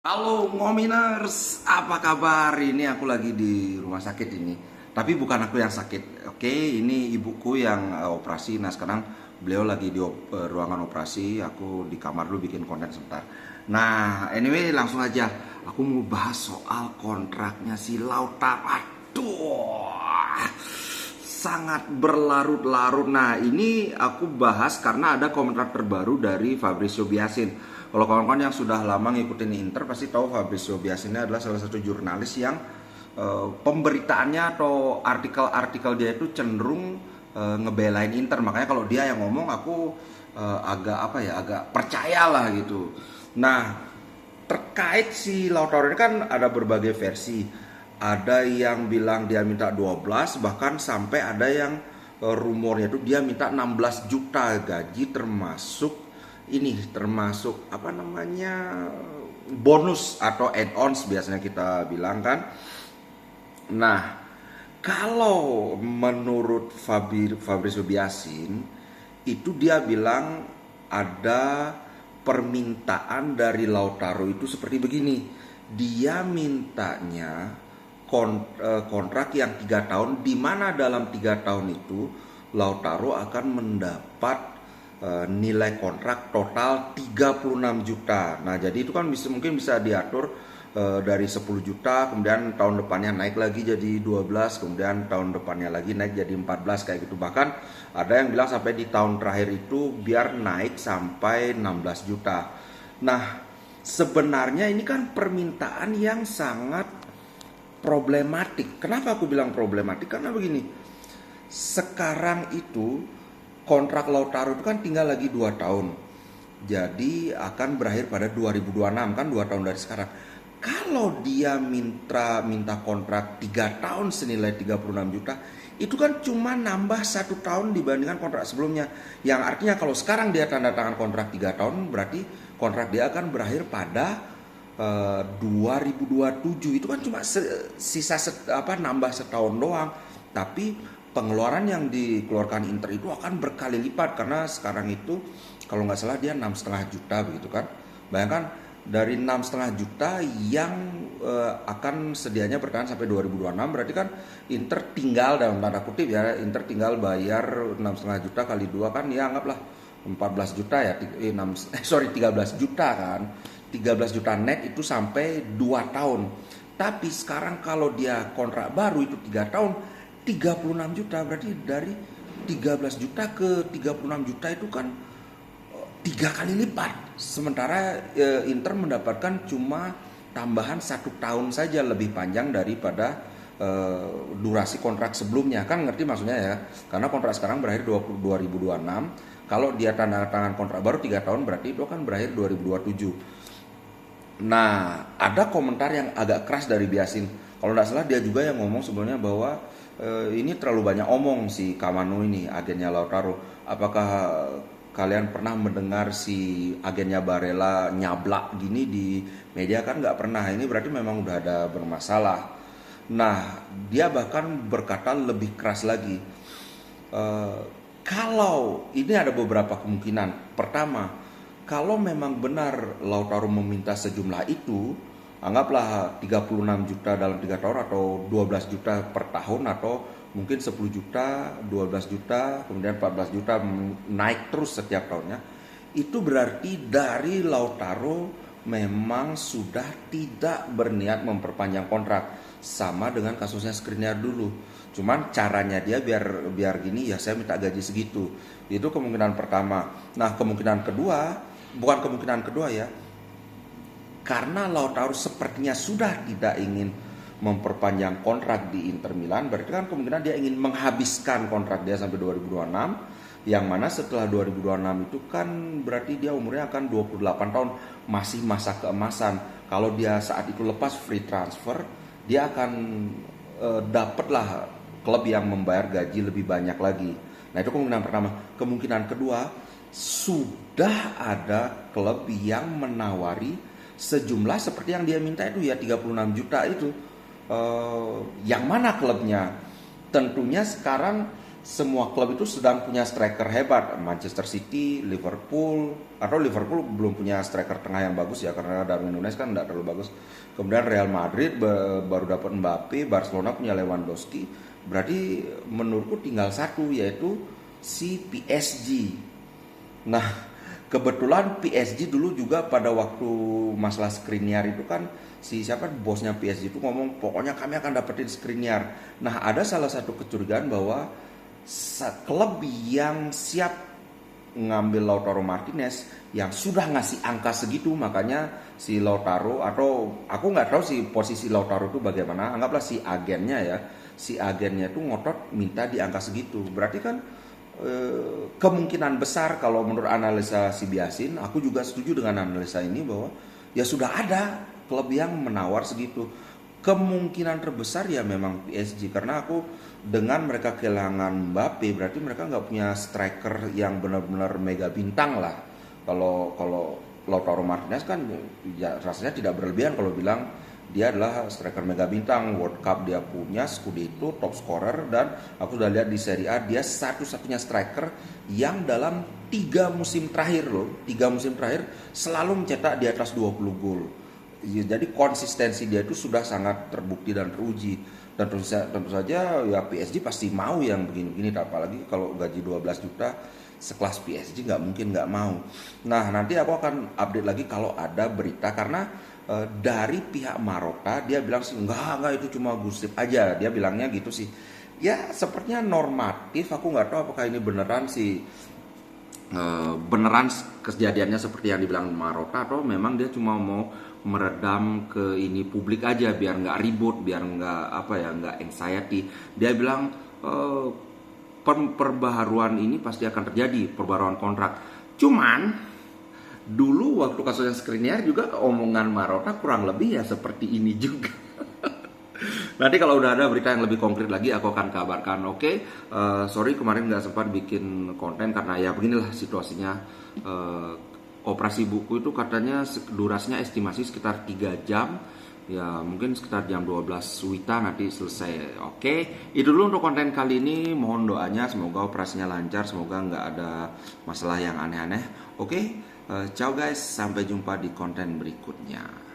Halo Ngominers, apa kabar? Ini aku lagi di rumah sakit ini. Tapi bukan aku yang sakit. Oke, ini ibuku yang operasi. Nah, sekarang beliau lagi di ruangan operasi. Aku di kamar dulu bikin konten sebentar. Nah, anyway langsung aja. Aku mau bahas soal kontraknya si Lautaro. Aduh, sangat berlarut-larut. Nah, ini aku bahas karena ada komentar terbaru dari Fabrizio Biasin. Kalau kawan-kawan yang sudah lama ngikutin Inter pasti tahu Fabrizio Biasin ini adalah salah satu jurnalis yang pemberitaannya atau artikel-artikel dia itu cenderung ngebelain Inter. Makanya kalau dia yang ngomong aku agak percayalah gitu. Nah, terkait si Lautaro ini kan ada berbagai versi. Ada yang bilang dia minta 12, bahkan sampai ada yang rumornya itu dia minta 16 juta gaji termasuk apa namanya bonus atau add-ons biasanya kita bilang kan. Nah, kalau menurut Fabrizio Biasin itu dia bilang ada permintaan dari Lautaro itu seperti begini. Dia mintanya kontrak yang 3 tahun, di mana dalam 3 tahun itu Lautaro akan mendapat nilai kontrak total 36 juta. Nah, jadi itu kan mungkin bisa diatur dari 10 juta, kemudian tahun depannya naik lagi jadi 12, kemudian tahun depannya lagi naik jadi 14 kayak gitu. Bahkan ada yang bilang sampai di tahun terakhir itu biar naik sampai 16 juta. Nah, sebenarnya ini kan permintaan yang sangat problematik. Kenapa aku bilang problematik? Karena begini, sekarang itu kontrak Lautaro itu kan tinggal lagi 2 tahun. Jadi akan berakhir pada 2026, kan 2 tahun dari sekarang. Kalau dia minta kontrak 3 tahun senilai 36 juta, itu kan cuma nambah 1 tahun dibandingkan kontrak sebelumnya. Yang artinya kalau sekarang dia tanda tangan kontrak 3 tahun, berarti kontrak dia akan berakhir pada 2027. Itu kan cuma nambah setahun doang. Tapi pengeluaran yang dikeluarkan Inter itu akan berkali lipat, karena sekarang itu kalau nggak salah dia 6,5 juta begitu kan. Bayangkan dari 6,5 juta yang akan sedianya bertahan sampai 2026, berarti kan Inter tinggal, dalam tanda kutip ya, Inter tinggal bayar 6,5 juta kali 2 kan ya anggaplah 14 juta ya, 13 juta kan. 13 juta net itu sampai 2 tahun. Tapi sekarang kalau dia kontrak baru itu 3 tahun, 36 juta, berarti dari 13 juta ke 36 juta itu kan 3 kali lipat. Sementara Inter mendapatkan cuma tambahan 1 tahun saja lebih panjang daripada durasi kontrak sebelumnya. Kan ngerti maksudnya ya? Karena kontrak sekarang berakhir 2026. Kalau dia tanda tangan kontrak baru 3 tahun, berarti itu akan berakhir 2027. Nah, ada komentar yang agak keras dari Biasin. Kalau tidak salah dia juga yang ngomong sebelumnya bahwa ini terlalu banyak omong si Kamano ini, agennya Lautaro. Apakah kalian pernah mendengar si agennya Barella nyablak gini di media? Kan nggak pernah. Ini berarti memang udah ada bermasalah. Nah, dia bahkan berkata lebih keras lagi. Kalau ini ada beberapa kemungkinan. Pertama, kalau memang benar Lautaro meminta sejumlah itu, anggaplah 36 juta dalam 3 tahun atau 12 juta per tahun, atau mungkin 10 juta, 12 juta, kemudian 14 juta naik terus setiap tahunnya. Itu berarti dari Lautaro memang sudah tidak berniat memperpanjang kontrak, sama dengan kasusnya Skriniar dulu. Cuman caranya dia biar gini ya, saya minta gaji segitu. Itu kemungkinan pertama. Nah, kemungkinan kedua, bukan kemungkinan kedua ya, karena Lautaro sepertinya sudah tidak ingin memperpanjang kontrak di Inter Milan, berarti kan kemungkinan dia ingin menghabiskan kontrak dia sampai 2026, yang mana setelah 2026 itu kan berarti dia umurnya akan 28 tahun, masih masa keemasan. Kalau dia saat itu lepas free transfer, dia akan dapatlah klub yang membayar gaji lebih banyak lagi. Nah, itu kemungkinan pertama. Kemungkinan kedua, sudah ada klub yang menawari sejumlah seperti yang dia minta itu ya, 36 juta itu. Yang mana klubnya? Tentunya sekarang semua klub itu sedang punya striker hebat. Manchester City, Liverpool, atau Liverpool belum punya striker tengah yang bagus ya karena Darwin Nunez kan tidak terlalu bagus. Kemudian Real Madrid baru dapat Mbappe, Barcelona punya Lewandowski. Berarti menurutku tinggal satu, yaitu si PSG. Nah, kebetulan PSG dulu juga pada waktu masalah Skriniar itu kan si siapa bosnya PSG itu ngomong pokoknya kami akan dapetin Skriniar. Nah, ada salah satu kecurigaan bahwa klub yang siap ngambil Lautaro Martinez yang sudah ngasih angka segitu, makanya si Lautaro, atau aku nggak tahu si posisi Lautaro itu bagaimana, anggaplah si agennya ya, si agennya itu ngotot minta di angka segitu. Berarti kan kemungkinan besar kalau menurut analisa si Biasin, aku juga setuju dengan analisa ini bahwa ya sudah ada klub yang menawar segitu. Kemungkinan terbesar ya memang PSG, karena aku dengan mereka kehilangan Mbappe berarti mereka nggak punya striker yang benar-benar mega bintang lah. Kalau Lautaro Martinez kan ya rasanya tidak berlebihan kalau bilang dia adalah striker mega bintang. World Cup dia punya, Scudetto, top scorer, dan aku sudah lihat di Serie A dia satu-satunya striker yang dalam 3 musim terakhir loh, 3 musim terakhir selalu mencetak di atas 20 gol. Jadi konsistensi dia itu sudah sangat terbukti dan teruji. Dan tentu saja ya PSG pasti mau yang begini-begini, apalagi kalau gaji 12 juta sekelas PSG nggak mungkin nggak mau. Nah, nanti aku akan update lagi kalau ada berita, karena dari pihak Marotta dia bilang sih enggak itu cuma gosip aja, dia bilangnya gitu sih. Ya sepertinya normatif, aku nggak tahu apakah ini beneran sih, beneran kejadiannya seperti yang dibilang Marotta, atau memang dia cuma mau meredam ke ini publik aja biar nggak ribut, biar nggak nggak anxiety. Dia bilang perbaharuan ini pasti akan terjadi, perbaharuan kontrak. Cuman dulu waktu kasusnya Skriniar juga omongan Marotta kurang lebih ya seperti ini juga. Nanti kalau udah ada berita yang lebih konkret lagi aku akan kabarkan. Oke, sorry kemarin nggak sempat bikin konten karena ya beginilah situasinya. Operasi buku itu katanya durasinya estimasi sekitar 3 jam. Ya mungkin sekitar jam 12 WITA nanti selesai. Oke, itu dulu untuk konten kali ini. Mohon doanya semoga operasinya lancar, semoga nggak ada masalah yang aneh-aneh. Oke, ciao guys, sampai jumpa di konten berikutnya.